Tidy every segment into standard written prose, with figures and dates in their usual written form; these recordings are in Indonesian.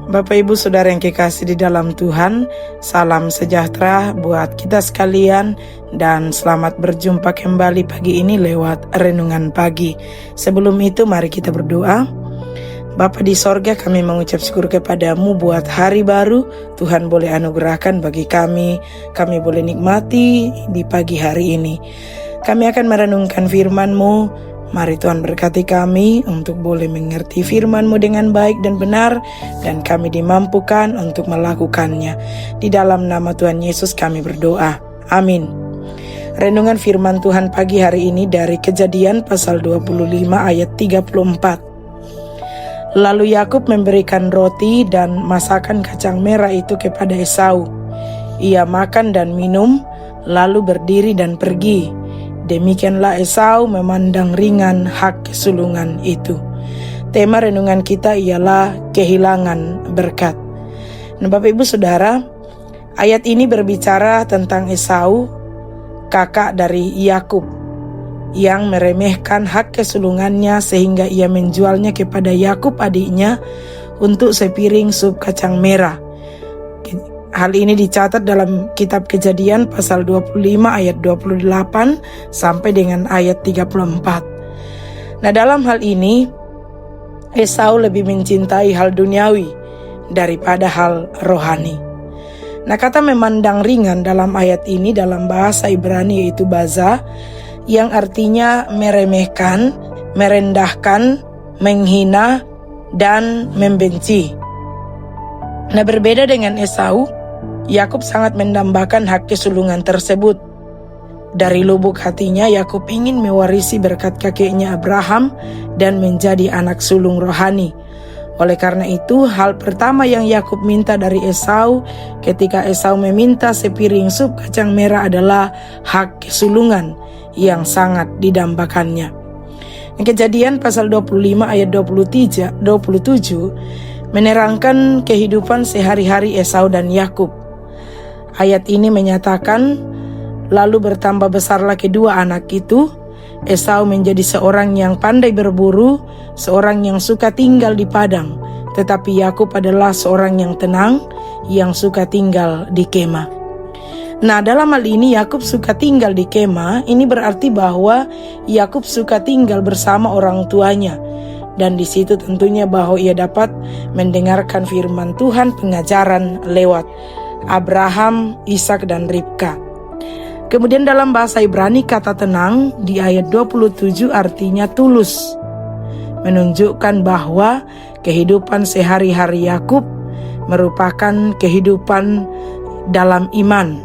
Bapak Ibu Saudara yang kekasih di dalam Tuhan, salam sejahtera buat kita sekalian dan selamat berjumpa kembali pagi ini lewat Renungan Pagi. Sebelum itu mari kita berdoa. Bapa di sorga, kami mengucap syukur kepadamu buat hari baru Tuhan boleh anugerahkan bagi kami boleh nikmati di pagi hari ini. Kami akan merenungkan firman-Mu. Mari Tuhan berkati kami untuk boleh mengerti firman-Mu dengan baik dan benar, dan kami dimampukan untuk melakukannya. Di dalam nama Tuhan Yesus kami berdoa. Amin. Renungan firman Tuhan pagi hari ini dari Kejadian pasal 25 ayat 34. Lalu Yakub memberikan roti dan masakan kacang merah itu kepada Esau. Ia makan dan minum, lalu berdiri dan pergi. Demikianlah Esau memandang ringan hak kesulungan itu. Tema renungan kita ialah kehilangan berkat. Nah, Bapak Ibu Saudara, ayat ini berbicara tentang Esau, kakak dari Yakub, yang meremehkan hak kesulungannya sehingga ia menjualnya kepada Yakub adiknya untuk sepiring sup kacang merah. Hal ini dicatat dalam kitab Kejadian pasal 25 ayat 28 sampai dengan ayat 34. Nah, dalam hal ini Esau lebih mencintai hal duniawi daripada hal rohani. Nah, kata memandang ringan dalam ayat ini dalam bahasa Ibrani yaitu baza, yang artinya meremehkan, merendahkan, menghina, dan membenci. Nah, berbeda dengan Esau, Yakub sangat mendambakan hak kesulungan tersebut. Dari lubuk hatinya, Yakub ingin mewarisi berkat kakeknya Abraham dan menjadi anak sulung rohani. Oleh karena itu, hal pertama yang Yakub minta dari Esau ketika Esau meminta sepiring sup kacang merah adalah hak kesulungan yang sangat didambakannya. Kejadian pasal 25 ayat 27 menerangkan kehidupan sehari-hari Esau dan Yakub. Ayat ini menyatakan, lalu bertambah besarlah kedua anak itu. Esau menjadi seorang yang pandai berburu, seorang yang suka tinggal di padang. Tetapi Yakub adalah seorang yang tenang, yang suka tinggal di kemah. Nah, dalam hal ini Yakub suka tinggal di kemah, ini berarti bahwa Yakub suka tinggal bersama orang tuanya. Dan di situ tentunya bahwa ia dapat mendengarkan firman Tuhan, pengajaran lewat Abraham, Ishak, dan Ribka. Kemudian dalam bahasa Ibrani kata tenang di ayat 27 artinya tulus, menunjukkan bahwa kehidupan sehari-hari Yakub merupakan kehidupan dalam iman.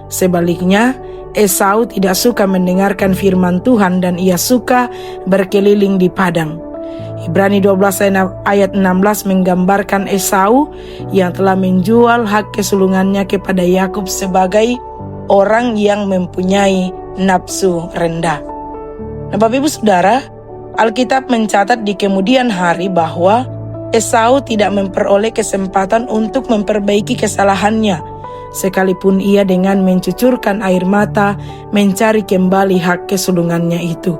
Sebaliknya, Esau tidak suka mendengarkan firman Tuhan dan ia suka berkeliling di padang. Ibrani 12 ayat 16 menggambarkan Esau yang telah menjual hak kesulungannya kepada Yakub sebagai orang yang mempunyai nafsu rendah. Nah, Bapak Ibu Saudara, Alkitab mencatat di kemudian hari bahwa Esau tidak memperoleh kesempatan untuk memperbaiki kesalahannya, sekalipun ia dengan mencucurkan air mata mencari kembali hak kesulungannya itu.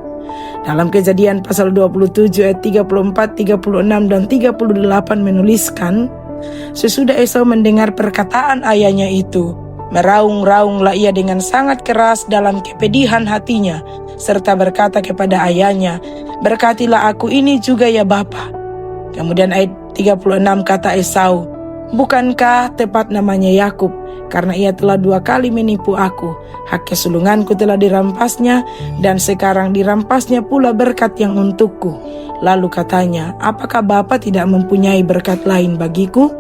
Dalam Kejadian pasal 27 ayat 34, 36, dan 38 menuliskan, sesudah Esau mendengar perkataan ayahnya itu, meraung-raunglah ia dengan sangat keras dalam kepedihan hatinya, serta berkata kepada ayahnya, berkatilah aku ini juga ya Bapa. Kemudian ayat 36 kata Esau, bukankah tepat namanya Yakub, karena ia telah 2 kali menipu aku. Hak kesulunganku telah dirampasnya, dan sekarang dirampasnya pula berkat yang untukku. Lalu katanya, apakah Bapa tidak mempunyai berkat lain bagiku?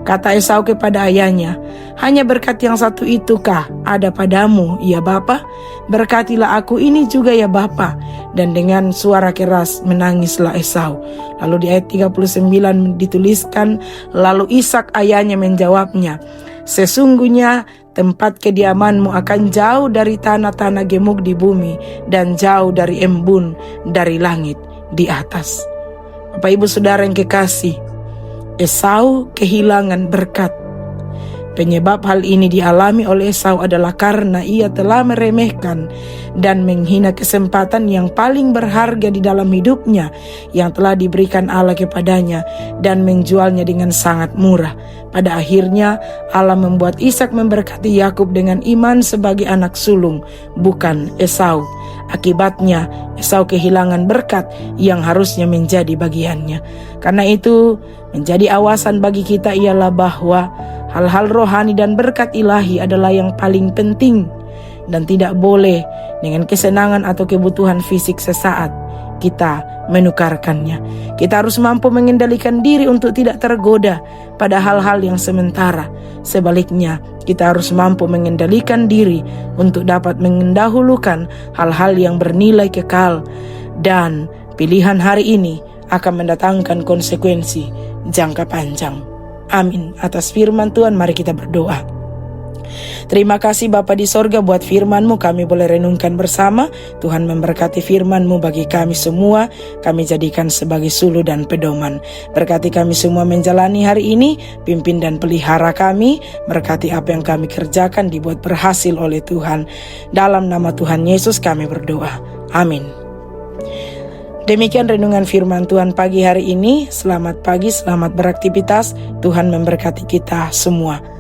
Kata Esau kepada ayahnya, hanya berkat yang satu itukah ada padamu, ya Bapa? Berkatilah aku ini juga ya Bapa. Dan dengan suara keras menangislah Esau. Lalu di ayat 39 dituliskan, lalu Ishak ayahnya menjawabnya, sesungguhnya tempat kediamanmu akan jauh dari tanah-tanah gemuk di bumi dan jauh dari embun dari langit di atas. Bapak Ibu Saudara yang kekasih, Esau kehilangan berkat. Penyebab hal ini dialami oleh Esau adalah karena ia telah meremehkan dan menghina kesempatan yang paling berharga di dalam hidupnya yang telah diberikan Allah kepadanya dan menjualnya dengan sangat murah. Pada akhirnya Allah membuat Ishak memberkati Yakub dengan iman sebagai anak sulung, bukan Esau. Akibatnya Esau kehilangan berkat yang harusnya menjadi bagiannya. Karena itu menjadi awasan bagi kita ialah bahwa hal-hal rohani dan berkat ilahi adalah yang paling penting dan tidak boleh dengan kesenangan atau kebutuhan fisik sesaat kita menukarkannya. Kita harus mampu mengendalikan diri untuk tidak tergoda pada hal-hal yang sementara. Sebaliknya, kita harus mampu mengendalikan diri untuk dapat mendahulukan hal-hal yang bernilai kekal. Dan pilihan hari ini akan mendatangkan konsekuensi jangka panjang. Amin. Atas firman Tuhan, mari kita berdoa. Terima kasih Bapa di sorga buat firman-Mu, kami boleh renungkan bersama. Tuhan memberkati firman-Mu bagi kami semua, kami jadikan sebagai suluh dan pedoman. Berkati kami semua menjalani hari ini, pimpin dan pelihara kami, berkati apa yang kami kerjakan dibuat berhasil oleh Tuhan. Dalam nama Tuhan Yesus kami berdoa. Amin. Demikian renungan firman Tuhan pagi hari ini. Selamat pagi, selamat beraktivitas. Tuhan memberkati kita semua.